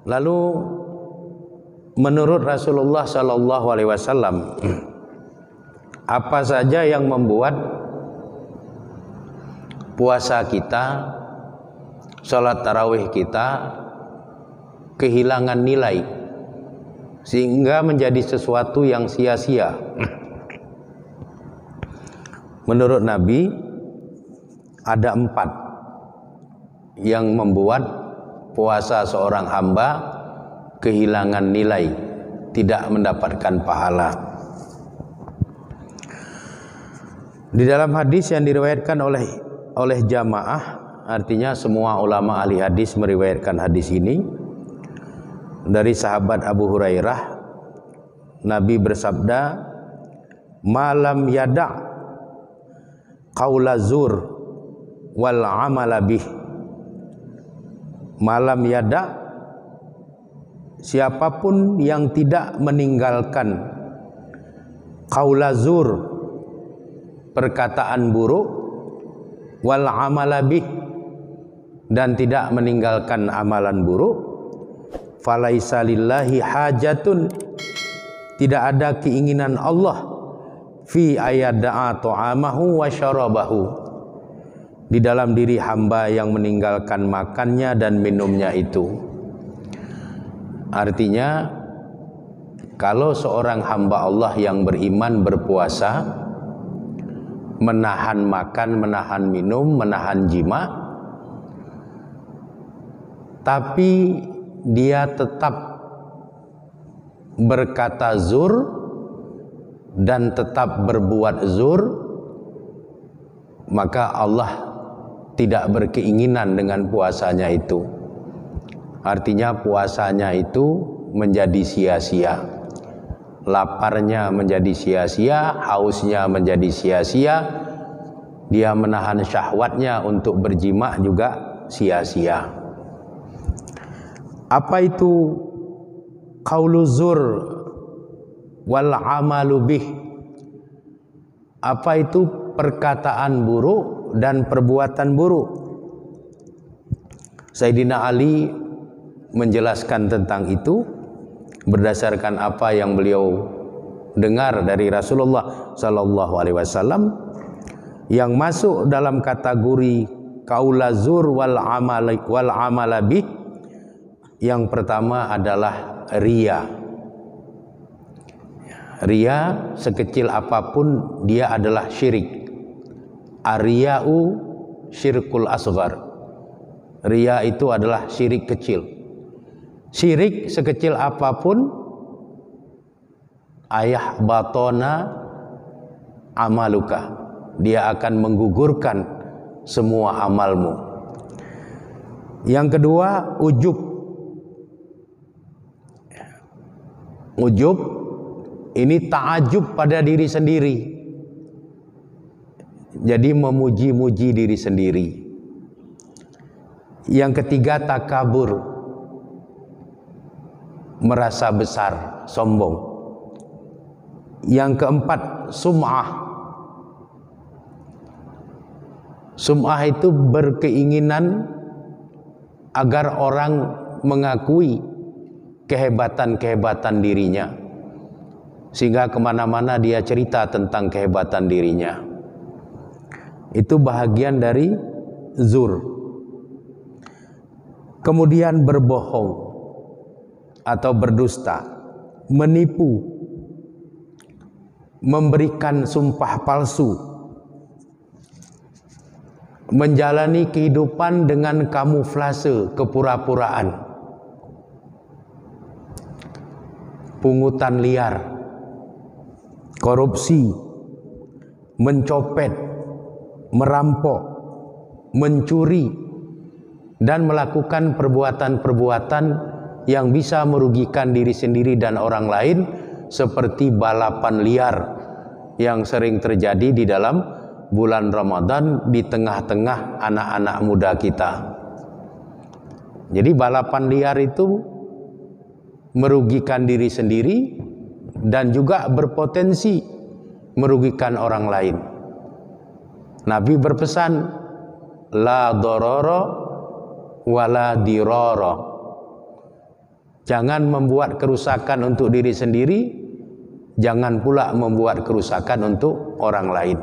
Lalu menurut Rasulullah Shallallahu Alaihi Wasallam, apa saja yang membuat puasa kita, sholat tarawih kita kehilangan nilai sehingga menjadi sesuatu yang sia-sia? Menurut Nabi ada 4 yang membuat puasa seorang hamba kehilangan nilai, tidak mendapatkan pahala. Di dalam hadis yang diriwayatkan oleh jamaah, artinya semua ulama ahli hadis meriwayatkan hadis ini, dari sahabat Abu Hurairah, Nabi bersabda, "Malam yada' qaula zur wal amala bih." Malam yada', siapapun yang tidak meninggalkan qaula zur, perkataan buruk, wal amala bih, dan tidak meninggalkan amalan buruk, falaisa lillahi hajatun, tidak ada keinginan Allah fi ayada'a ta'amahu wa syarabahu, di dalam diri hamba yang meninggalkan makannya dan minumnya itu. Artinya, kalau seorang hamba Allah yang beriman berpuasa, menahan makan, menahan minum, menahan jima, tapi dia tetap berkata zur dan tetap berbuat zur, maka Allah tidak berkeinginan dengan puasanya itu. Artinya puasanya itu menjadi sia-sia, laparnya menjadi sia-sia, hausnya menjadi sia-sia, dia menahan syahwatnya untuk berjima juga sia-sia. Apa itu qaulu zur wal amalu bih? Apa itu perkataan buruk dan perbuatan buruk? Sayyidina Ali menjelaskan tentang itu berdasarkan apa yang beliau dengar dari Rasulullah Sallallahu Alaihi Wasallam, yang masuk dalam kategori qaula zur wal amala bih. Yang pertama adalah riya. Riya sekecil apapun dia adalah syirik. Ar-riya'u syirkul asghar. Riya itu adalah syirik kecil. Syirik sekecil apapun, ayah batona amaluka, dia akan menggugurkan semua amalmu. Yang kedua, ujub. Ujub ini ta'ajub pada diri sendiri, jadi memuji-muji diri sendiri. Yang ketiga, takabur, merasa besar, sombong. Yang keempat, sum'ah. Sum'ah itu berkeinginan agar orang mengakui kehebatan-kehebatan dirinya, sehingga kemana-mana dia cerita tentang kehebatan dirinya. Itu bahagian dari zur. Kemudian berbohong atau berdusta, menipu, memberikan sumpah palsu, menjalani kehidupan dengan kamuflase, kepura-puraan, pungutan liar, korupsi, mencopet, merampok, mencuri, dan melakukan perbuatan-perbuatan yang bisa merugikan diri sendiri dan orang lain, seperti balapan liar yang sering terjadi di dalam bulan Ramadan di tengah-tengah anak-anak muda kita. Jadi balapan liar itu merugikan diri sendiri dan juga berpotensi merugikan orang lain. Nabi berpesan, la dororo wala diroro. Jangan membuat kerusakan untuk diri sendiri, jangan pula membuat kerusakan untuk orang lain.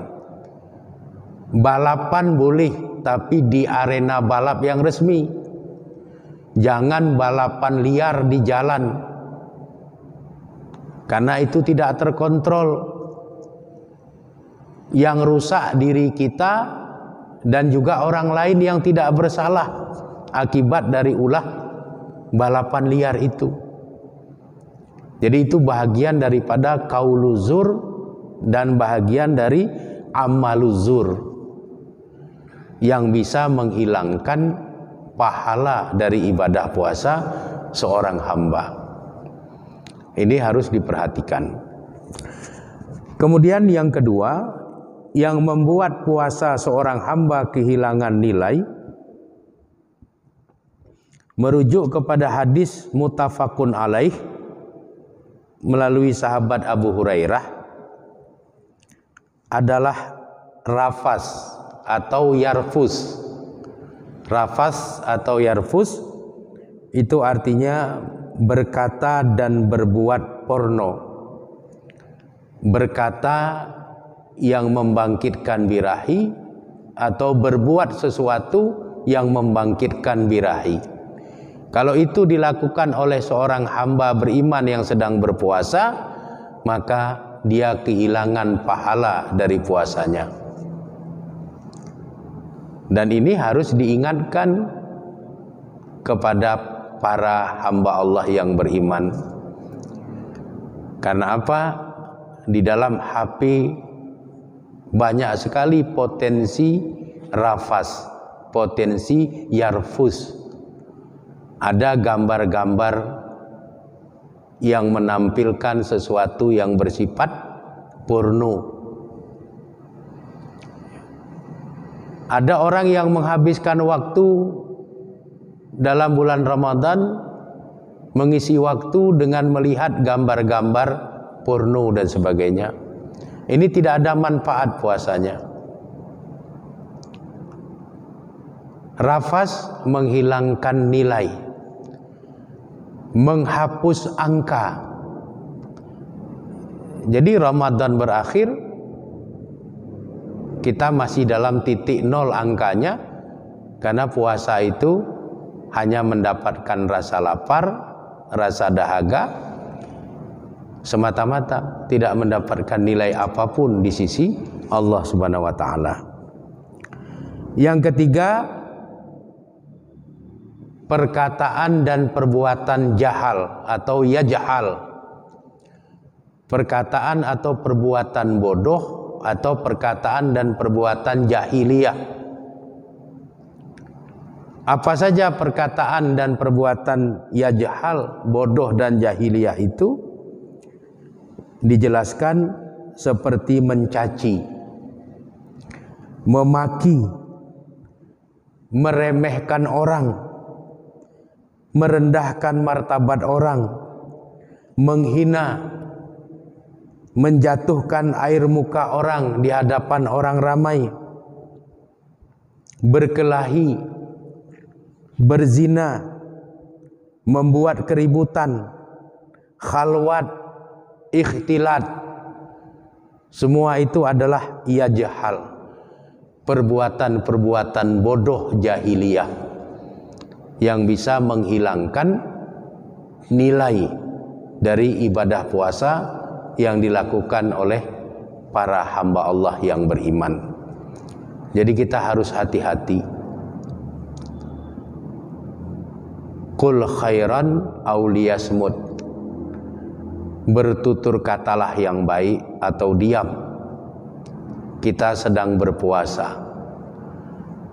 Balapan boleh, tapi di arena balap yang resmi. Jangan balapan liar di jalan, karena itu tidak terkontrol. Yang rusak diri kita dan juga orang lain yang tidak bersalah akibat dari ulah balapan liar itu. Jadi itu bahagian daripada qauluzur dan bahagian dari amaluzur yang bisa menghilangkan pahala dari ibadah puasa seorang hamba. Ini harus diperhatikan. Kemudian yang kedua, yang membuat puasa seorang hamba kehilangan nilai, merujuk kepada hadis muttafaqun alaih melalui sahabat Abu Hurairah, adalah rafas atau yarfus. Rafas atau yarfus itu artinya berkata dan berbuat porno. Berkata yang membangkitkan birahi atau berbuat sesuatu yang membangkitkan birahi. Kalau itu dilakukan oleh seorang hamba beriman yang sedang berpuasa, maka dia kehilangan pahala dari puasanya. Dan ini harus diingatkan kepada para hamba Allah yang beriman. Karena apa? Di dalam HP banyak sekali potensi rafas, potensi yarfus. Ada gambar-gambar yang menampilkan sesuatu yang bersifat porno. Ada orang yang menghabiskan waktu dalam bulan Ramadan mengisi waktu dengan melihat gambar-gambar porno dan sebagainya. Ini tidak ada manfaat puasanya. Rafas menghilangkan nilai, menghapus angka. Jadi Ramadan berakhir, kita masih dalam titik nol angkanya, karena puasa itu hanya mendapatkan rasa lapar, rasa dahaga semata-mata, tidak mendapatkan nilai apapun di sisi Allah Subhanahu wa taala. Yang ketiga, perkataan dan perbuatan jahal atau yajhal. Perkataan atau perbuatan bodoh atau perkataan dan perbuatan jahiliyah. Apa saja perkataan dan perbuatan yajhal, bodoh dan jahiliyah itu? Dijelaskan seperti mencaci, memaki, meremehkan orang, merendahkan martabat orang, menghina, menjatuhkan air muka orang di hadapan orang ramai, berkelahi, berzina, membuat keributan, khalwat, ikhtilat. Semua itu adalah yajhal, perbuatan-perbuatan bodoh jahiliyah yang bisa menghilangkan nilai dari ibadah puasa yang dilakukan oleh para hamba Allah yang beriman. Jadi kita harus hati-hati. Qul khairan aw liyasmut. Bertutur katalah yang baik atau diam. Kita sedang berpuasa.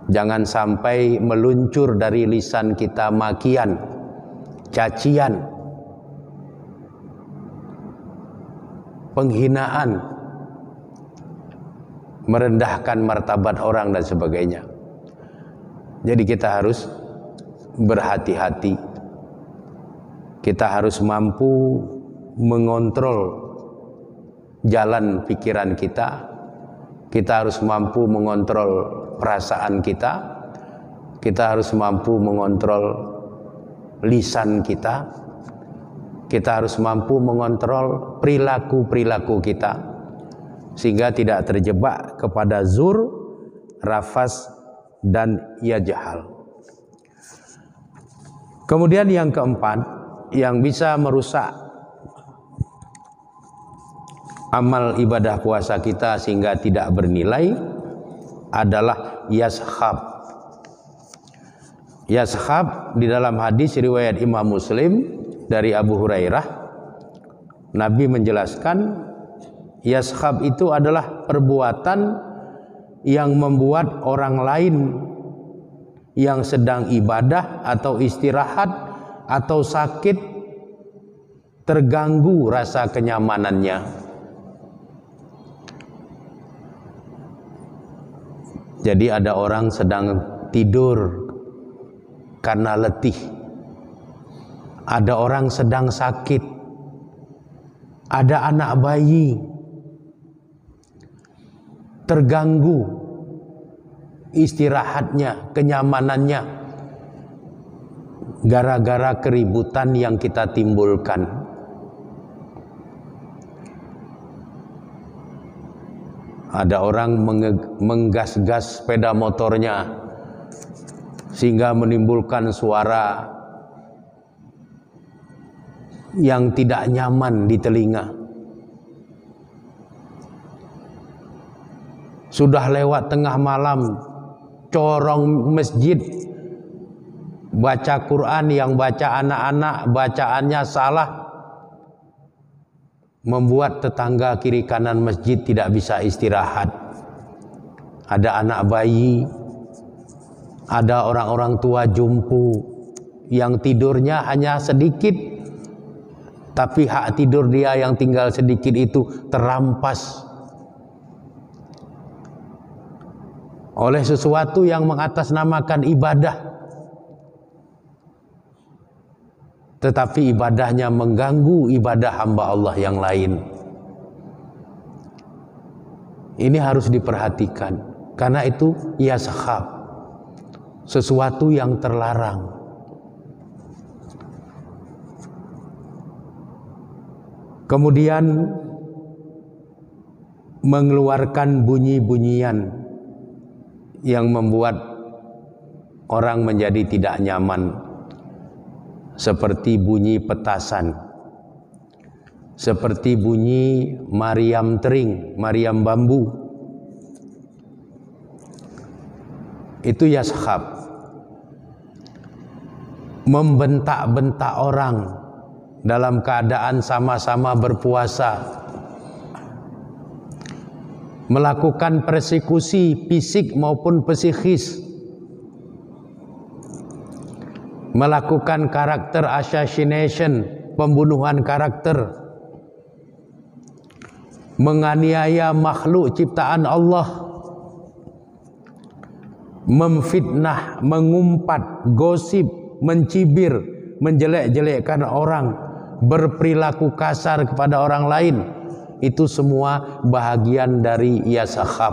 Jangan sampai meluncur dari lisan kita makian, cacian, penghinaan, merendahkan martabat orang dan sebagainya. Jadi kita harus berhati-hati. Kita harus mampu mengontrol jalan pikiran kita. Kita harus mampu mengontrol perasaan kita. Kita harus mampu mengontrol lisan kita kita harus mampu mengontrol perilaku-perilaku kita sehingga tidak terjebak kepada zur, rafas, dan yajhal. Kemudian yang keempat yang bisa merusak amal ibadah puasa kita sehingga tidak bernilai adalah yashab. Yashab di dalam hadis riwayat Imam Muslim dari Abu Hurairah, Nabi menjelaskan yashab itu adalah perbuatan yang membuat orang lain yang sedang ibadah atau istirahat atau sakit terganggu rasa kenyamanannya. Jadi ada orang sedang tidur karena letih, ada orang sedang sakit, ada anak bayi terganggu istirahatnya, kenyamanannya gara-gara keributan yang kita timbulkan. Ada orang menggas-gas sepeda motornya sehingga menimbulkan suara yang tidak nyaman di telinga. Sudah lewat tengah malam, corong masjid, baca Quran yang baca anak-anak, bacaannya salah, membuat tetangga kiri kanan masjid tidak bisa istirahat. Ada anak bayi, ada orang-orang tua jumpu yang tidurnya hanya sedikit, tapi hak tidur dia yang tinggal sedikit itu terampas oleh sesuatu yang mengatasnamakan ibadah, tetapi ibadahnya mengganggu ibadah hamba Allah yang lain. Ini harus diperhatikan, karena itu yashab, sesuatu yang terlarang. Kemudian mengeluarkan bunyi-bunyian yang membuat orang menjadi tidak nyaman, seperti bunyi petasan, seperti bunyi meriam tering, meriam bambu. Itu yashab. Membentak-bentak orang dalam keadaan sama-sama berpuasa, melakukan persekusi fisik maupun psikis, melakukan karakter assassination, pembunuhan karakter, menganiaya makhluk ciptaan Allah, memfitnah, mengumpat, gosip, mencibir, menjelek-jelekkan orang, berperilaku kasar kepada orang lain. Itu semua bahagian dari yashab,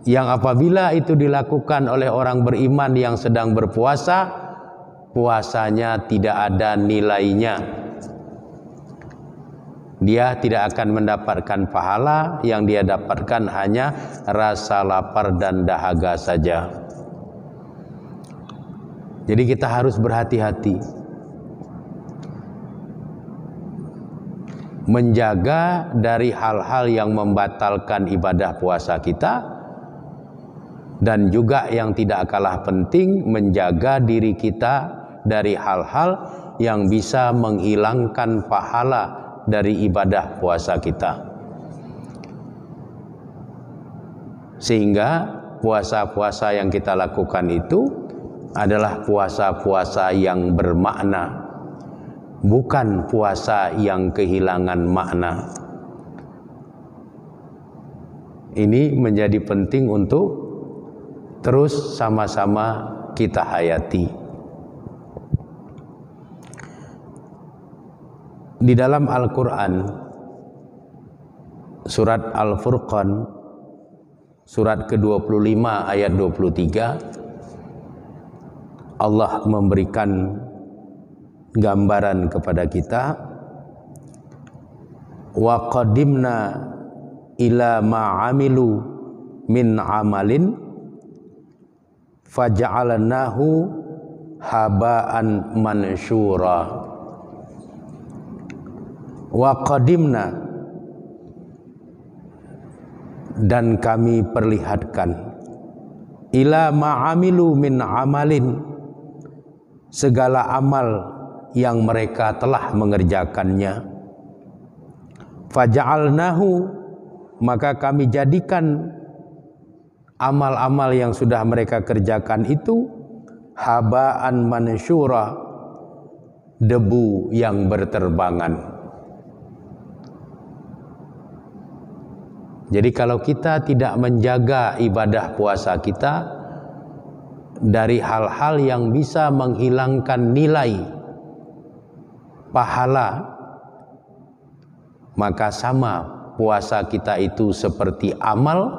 yang apabila itu dilakukan oleh orang beriman yang sedang berpuasa, puasanya tidak ada nilainya. Dia tidak akan mendapatkan pahala, yang dia dapatkan hanya rasa lapar dan dahaga saja. Jadi kita harus berhati-hati menjaga dari hal-hal yang membatalkan ibadah puasa kita, dan juga yang tidak kalah penting menjaga diri kita dari hal-hal yang bisa menghilangkan pahala dari ibadah puasa kita, sehingga puasa-puasa yang kita lakukan itu adalah puasa-puasa yang bermakna, bukan puasa yang kehilangan makna. Ini menjadi penting untuk terus sama-sama kita hayati. Di dalam Al-Quran, surat Al-Furqan, surat ke-25 ayat 23, Allah memberikan gambaran kepada kita, wa qadimna ila ma'amilu min amalin faja'alnahu haba'an mansyura. Wa qadimna, dan kami perlihatkan, ila ma'amilu min amalin, segala amal yang mereka telah mengerjakannya. Faja'alnahu, maka kami jadikan amal-amal yang sudah mereka kerjakan itu haba'an mansyura, debu yang berterbangan. Jadi kalau kita tidak menjaga ibadah puasa kita dari hal-hal yang bisa menghilangkan nilai pahala, maka sama puasa kita itu seperti amal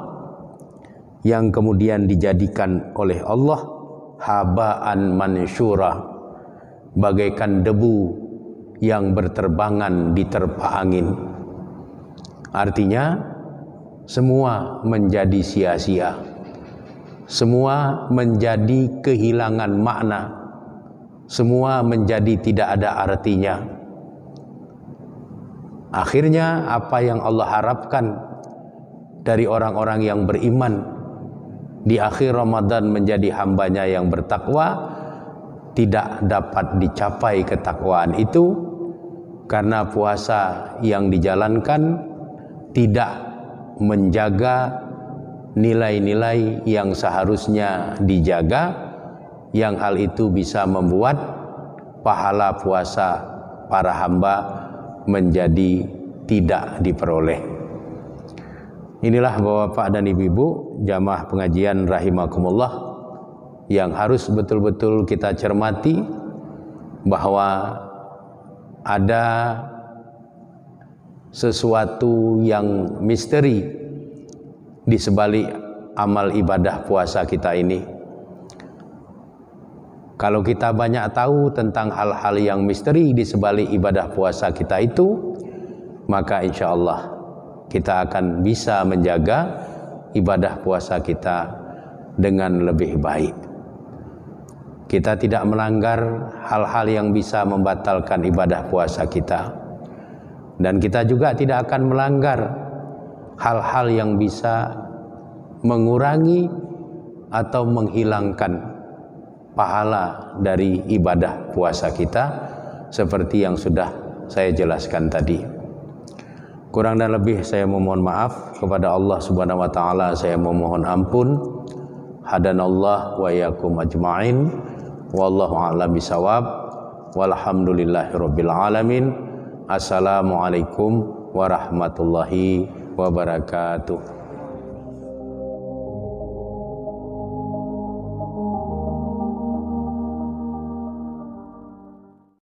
yang kemudian dijadikan oleh Allah haba'an mansyura, bagaikan debu yang berterbangan diterpa angin. Artinya semua menjadi sia-sia, semua menjadi kehilangan makna, semua menjadi tidak ada artinya. Akhirnya apa yang Allah harapkan dari orang-orang yang beriman di akhir Ramadan menjadi hambanya yang bertakwa tidak dapat dicapai ketakwaan itu, karena puasa yang dijalankan tidak menjaga nilai-nilai yang seharusnya dijaga, yang hal itu bisa membuat pahala puasa para hamba menjadi tidak diperoleh. Inilah Bapak dan Ibu-ibu jamaah pengajian rahimakumullah, yang harus betul-betul kita cermati bahwa ada sesuatu yang misteri di sebalik amal ibadah puasa kita ini. Kalau kita banyak tahu tentang hal-hal yang misteri di sebalik ibadah puasa kita itu, maka insya Allah kita akan bisa menjaga ibadah puasa kita dengan lebih baik. Kita tidak melanggar hal-hal yang bisa membatalkan ibadah puasa kita. Dan kita juga tidak akan melanggar hal-hal yang bisa mengurangi atau menghilangkan pahala dari ibadah puasa kita, seperti yang sudah saya jelaskan tadi. Kurang dan lebih saya memohon maaf kepada Allah Subhanahu wa taala, saya memohon ampun. Hadanallah wa iyyakum ajmain. Wallahu a'lam bishawab. Walhamdulillahirabbil alamin. Assalamualaikum warahmatullahi wabarakatuh.